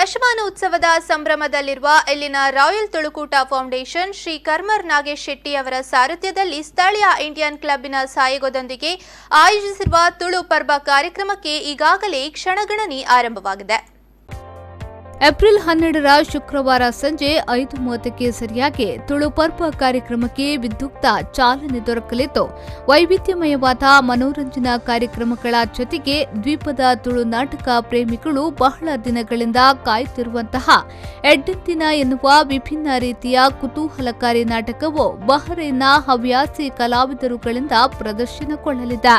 ದಶಮಾನೋತ್ಸವದ ಸಂಭ್ರಮದಲ್ಲಿರುವ ಇಲ್ಲಿನ royal Tulu Koota foundation Shri ಕರ್ಮರ್ Nagesh Shetty ಅವರ ಸಾರಥ್ಯದಲ್ಲಿ ಸ್ಥಳೀಯ ಇಂಡಿಯನ್ ಕ್ಲಬ್ಬಿನ ಸಹಯೋಗದೊಂದಿಗೆ ಆಯೋಜಿಸಿರುವ ತುಳು ಪರ್ವ ಕಾರ್ಯಕ್ರಮಕ್ಕೆ ಈಗಾಗಲೇ ಕ್ಷಣಗಣನೆ ಆರಂಭವಾಗಿದೆ. ಏಪ್ರಿಲ್ 12ರ ಶುಕ್ರವಾರ ಸಂಜೆ 5:30ಕ್ಕೆ ಸರಿಯಾಗಿ ತುಳು ಪರ್ವ ಕಾರ್ಯಕ್ರಮಕ್ಕೆ ವಿದ್ಯುಕ್ತ ಚಾಲನೆ ದೊರಕಲಿದ್ದು, ವೈವಿಧ್ಯಮಯವಾದ ಮನೋರಂಜನಾ ಕಾರ್ಯಕ್ರಮಗಳ ಜೊತೆಗೆ ದ್ವೀಪದ ತುಳು ನಾಟಕ ಪ್ರೇಮಿಗಳು ಬಹಳ ದಿನಗಳಿಂದ ಕಾಯುತ್ತಿರುವಂತಹ ಎಡ್ಡೆತ್ತಿನ ಎನ್ನುವ ವಿಭಿನ್ನ ರೀತಿಯ ಕುತೂಹಲಕಾರಿ ನಾಟಕವು ಬಹರೇನ್ನ ಹವ್ಯಾಸಿ ಕಲಾವಿದರುಗಳಿಂದ ಪ್ರದರ್ಶನಗೊಳ್ಳಲಿದೆ.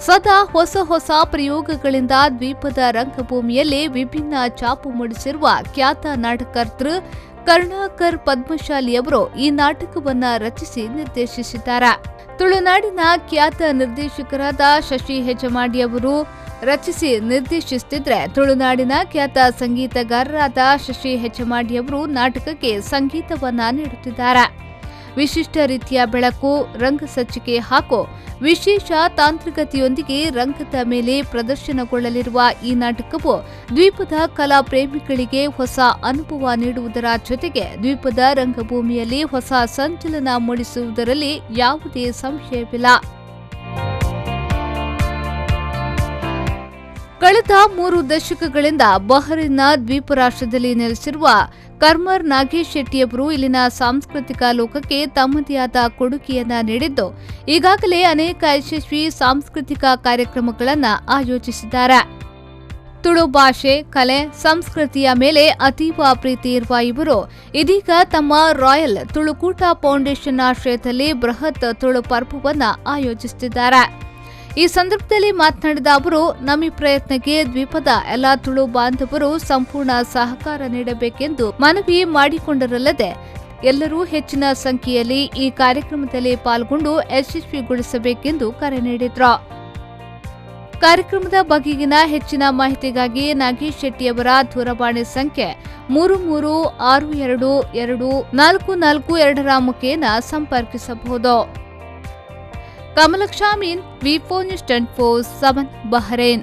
ಸದಾ ಹೊಸ ಪ್ರಯೋಗಗಳಿಂದ ದ್ವೀಪದ ರಂಗಭೂಮಿಯಲ್ಲಿ ವಿಭಿನ್ನ ಛಾಪು ಮೂಡಿಸಿರುವ ಖ್ಯಾತ ನಾಟಕಕರ್ತೃ ಕರುಣಾಕರ್ ಪದ್ಮಶಾಲಿಯವರು ಈ ನಾಟಕವನ್ನ ರಚಿಸಿ ನಿರ್ದೇಶಿಸಿದ್ದಾರೆ. ತುಳುನಾಡಿನ ಖ್ಯಾತ ನಿರ್ದೇಶಕರಾದ ಶಶಿ ಹೆಜಮಾಡಿಯವರು ರಚಿಸಿ ನಿರ್ದೇಶಿಸುತ್ತಿದ್ರೆ, ತುಳುನಾಡಿನ ಖ್ಯಾತ ಸಂಗೀತಗಾರರಾದ ಶಶಿ ಹೆಜಮಾಡಿಯವರು ನಾಟಕಕ್ಕೆ ಸಂಗೀತವನ್ನ ನೀಡುತ್ತಿದ್ದಾರೆ. ವಿಶಿಷ್ಟ ರೀತಿಯ ಬೆಳಕು, ರಂಗಸಜ್ಜಿಕೆ ಹಾಗೂ ವಿಶೇಷ ತಾಂತ್ರಿಕತೆಯೊಂದಿಗೆ ರಂಗದ ಮೇಲೆ ಪ್ರದರ್ಶನಗೊಳ್ಳಲಿರುವ ಈ ನಾಟಕವು ದ್ವೀಪದ ಕಲಾ ಪ್ರೇಮಿಗಳಿಗೆ ಹೊಸ ಅನುಭವ ನೀಡುವುದರ ಜೊತೆಗೆ ದ್ವೀಪದ ರಂಗಭೂಮಿಯಲ್ಲಿ ಹೊಸ ಸಂಚಲನ ಮೂಡಿಸುವುದರಲ್ಲಿ ಯಾವುದೇ ಸಂಶಯವಿಲ್ಲ. ಕಳೆದ 3 ದಶಕಗಳಿಂದ ಬಹರೇನ್ನ ದ್ವೀಪ ರಾಷ್ಟ್ರದಲ್ಲಿ ನೆಲೆಸಿರುವ ಕರ್ಮರ್ ನಾಗೇಶ್ ಶೆಟ್ಟಿಯವರು ಇಲ್ಲಿನ ಸಾಂಸ್ಕೃತಿಕ ಲೋಕಕ್ಕೆ ತಮ್ಮದೇ ಆದ ಕೊಡುಗೆಯನ್ನ ನೀಡಿದ್ದು, ಈಗಾಗಲೇ ಅನೇಕ ಯಶಸ್ವಿ ಸಾಂಸ್ಕೃತಿಕ ಕಾರ್ಯಕ್ರಮಗಳನ್ನು ಆಯೋಜಿಸಿದ್ದಾರೆ. ತುಳು ಭಾಷೆ, ಕಲೆ, ಸಂಸ್ಕೃತಿಯ ಮೇಲೆ ಅತೀವ ಪ್ರೀತಿ ಇರುವ ಇವರು ಇದೀಗ ತಮ್ಮ ರಾಯಲ್ ತುಳುಕೂಟ ಫೌಂಡೇಶನ್ ಆಶ್ರಯದಲ್ಲಿ ಬೃಹತ್ ತುಳು ಪರ್ವವನ್ನು ಆಯೋಜಿಸುತ್ತಿದ್ದಾರೆ. ಈ ಸಂದರ್ಭದಲ್ಲಿ ಮಾತನಾಡಿದ ಅವರು, ನಮ್ಮ ಈ ಪ್ರಯತ್ನಕ್ಕೆ ದ್ವೀಪದ ಎಲ್ಲ ತುಳು ಬಾಂಧವರು ಸಂಪೂರ್ಣ ಸಹಕಾರ ನೀಡಬೇಕೆಂದು ಮನವಿ ಮಾಡಿಕೊಂಡರಲ್ಲದೆ, ಎಲ್ಲರೂ ಹೆಚ್ಚಿನ ಸಂಖ್ಯೆಯಲ್ಲಿ ಈ ಕಾರ್ಯಕ್ರಮದಲ್ಲಿ ಪಾಲ್ಗೊಂಡು ಯಶಸ್ವಿಗೊಳಿಸಬೇಕೆಂದು ಕರೆ ನೀಡಿದರು. ಕಾರ್ಯಕ್ರಮದ ಬಗೆಗಿನ ಹೆಚ್ಚಿನ ಮಾಹಿತಿಗಾಗಿ ನಾಗೇಶ್ ಶೆಟ್ಟಿಯವರ ದೂರವಾಣಿ ಸಂಖ್ಯೆ 33622442 ಮುಖೇನ ಸಂಪರ್ಕಿಸಬಹುದು. ಕಮಲಕ್ಷ ಮೀನ್, V4 News 24/7 ಬಹರೇನ್.